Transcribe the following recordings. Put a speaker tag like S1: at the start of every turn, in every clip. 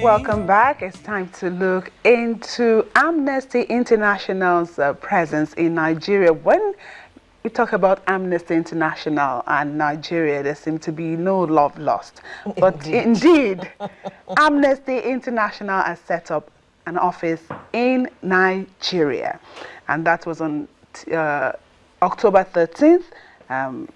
S1: Welcome back. It's time to look into Amnesty International's presence in Nigeria. When we talk about Amnesty International and Nigeria, there seems to be no love lost. But indeed, Amnesty International has set up an office in Nigeria. And that was on October 13th.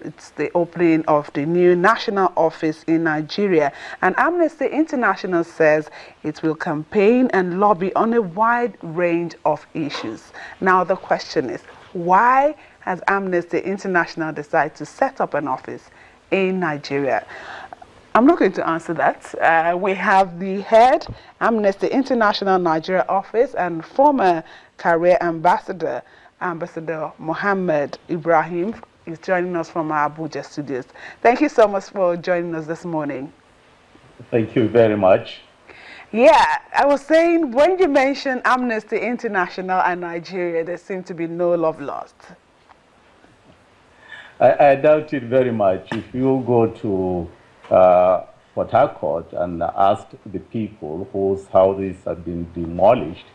S1: It's the opening of the new national office in Nigeria. And Amnesty International says it will campaign and lobby on a wide range of issues. Now the question is, why has Amnesty International decided to set up an office in Nigeria? I'm not going to answer that. We have the head, Amnesty International Nigeria office, and former career ambassador, Ambassador Mohammed Ibrahim, is joining us from our Abuja studios. Thank you so much for joining us this morning.
S2: Thank you very much.
S1: Yeah, I was saying, when you mentioned Amnesty International and Nigeria, there seemed to be no love lost.
S2: I doubt it very much. If you go to Port Harcourt and ask the people whose houses have been demolished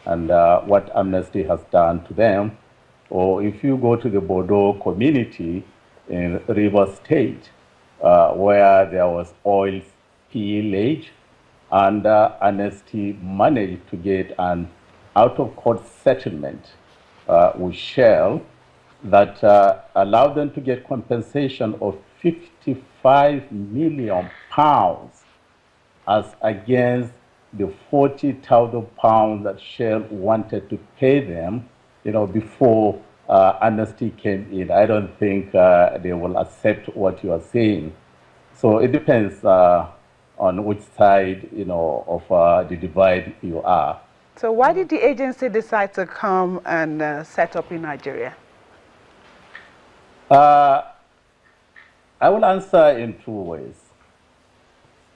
S2: and what Amnesty has done to them, or if you go to the Bordeaux community in Rivers State, where there was oil spillage, and Amnesty managed to get an out-of-court settlement with Shell that allowed them to get compensation of £55 million as against the £40,000 that Shell wanted to pay them, before Amnesty came in. I don't think they will accept what you are saying. So it depends on which side, of the divide you are.
S1: So why did the agency decide to come and set up in Nigeria?
S2: I will answer in two ways.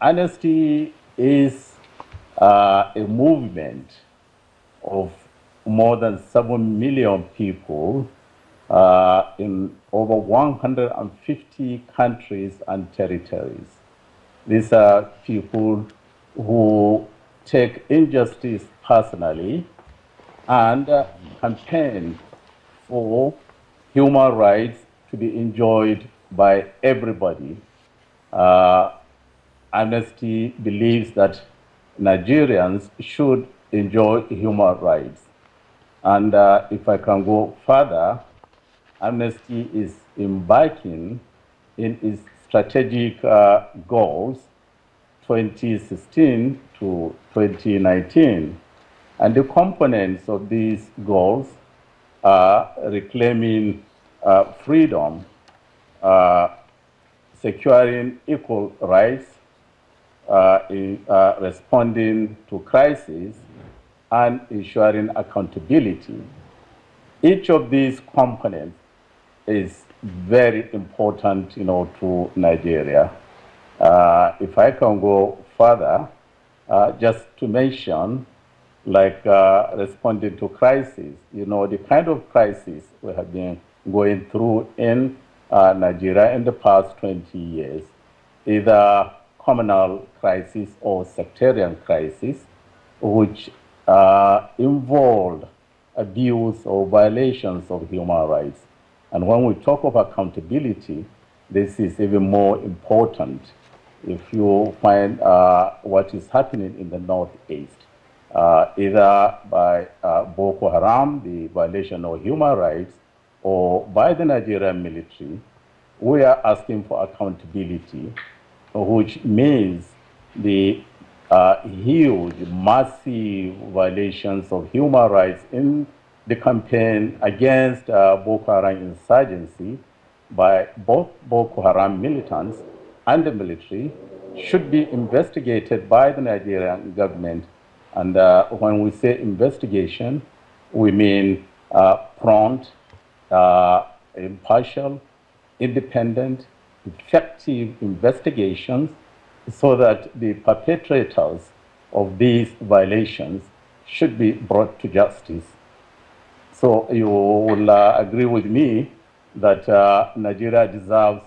S2: Amnesty is a movement of more than 7 million people in over 150 countries and territories. These are people who take injustice personally and campaign for human rights to be enjoyed by everybody. Amnesty believes that Nigerians should enjoy human rights. And if I can go further, Amnesty is embarking in its strategic goals 2016 to 2019. And the components of these goals are reclaiming freedom, securing equal rights, responding to crises, and ensuring accountability. Each of these components is very important, to Nigeria. If I can go further, just to mention, like responding to crises, the kind of crisis we have been going through in Nigeria in the past 20 years, either communal crisis or sectarian crisis, which involved abuse or violations of human rights. And when we talk of accountability, this is even more important. If you find what is happening in the Northeast, either by Boko Haram, the violation of human rights, or by the Nigerian military, we are asking for accountability, which means the huge, massive violations of human rights in the campaign against Boko Haram insurgency by both Boko Haram militants and the military should be investigated by the Nigerian government. And when we say investigation, we mean prompt, impartial, independent, effective investigations so that the perpetrators of these violations should be brought to justice. So you will agree with me that Nigeria deserves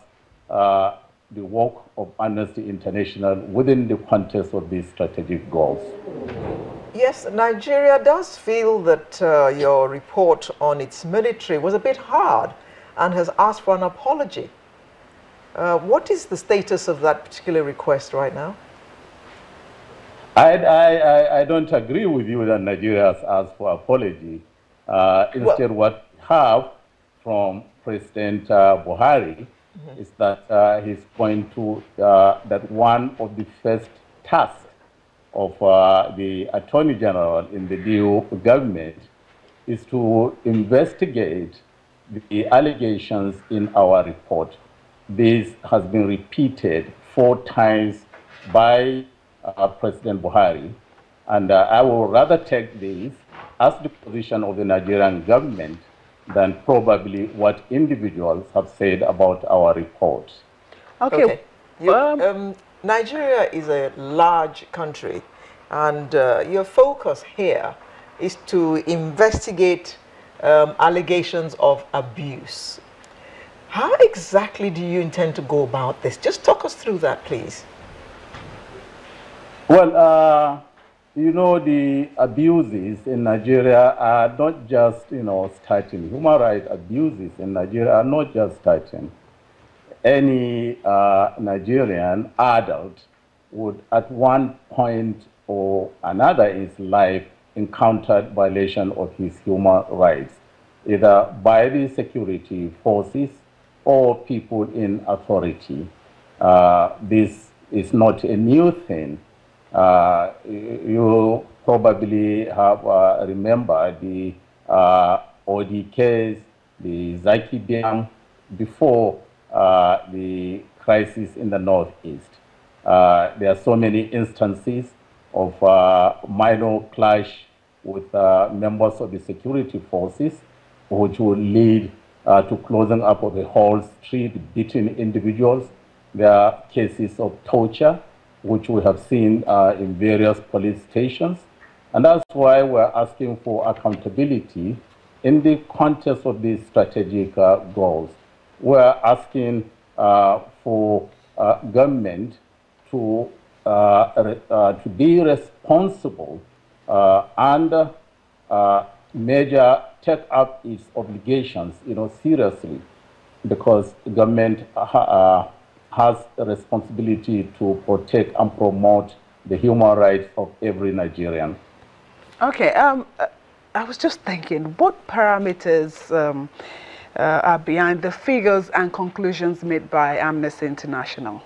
S2: the work of Amnesty International within the context of these strategic goals.
S3: Yes, Nigeria does feel that your report on its military was a bit hard and has asked for an apology. What is the status of that particular request right now?
S2: I don't agree with you that Nigeria has asked for apology. Instead, what we have from President Buhari is that he's going to, that one of the first tasks of the Attorney General in the new government is to investigate the allegations in our report. This has been repeated 4 times by President Buhari, and I will rather take this as the position of the Nigerian government than probably what individuals have said about our report.
S3: Okay. Nigeria is a large country, and your focus here is to investigate allegations of abuse. How exactly do you intend to go about this? Just talk us through that, please.
S2: Well, you know, the abuses in Nigeria are not just, starting. Human rights abuses in Nigeria are not just starting. Any Nigerian adult would at one point or another in his life encountered violation of his human rights, either by the security forces or people in authority. This is not a new thing. You probably have remembered the OD case, the Zaki Dam, before the crisis in the Northeast. There are so many instances of minor clash with members of the security forces, which will lead to closing up of the whole street, beating individuals. There are cases of torture, which we have seen in various police stations. And that's why we're asking for accountability in the context of these strategic goals. We're asking for government to be responsible and take up its obligations, seriously, because government has a responsibility to protect and promote the human rights of every Nigerian.
S1: Okay, I was just thinking, what parameters are behind the figures and conclusions made by Amnesty International?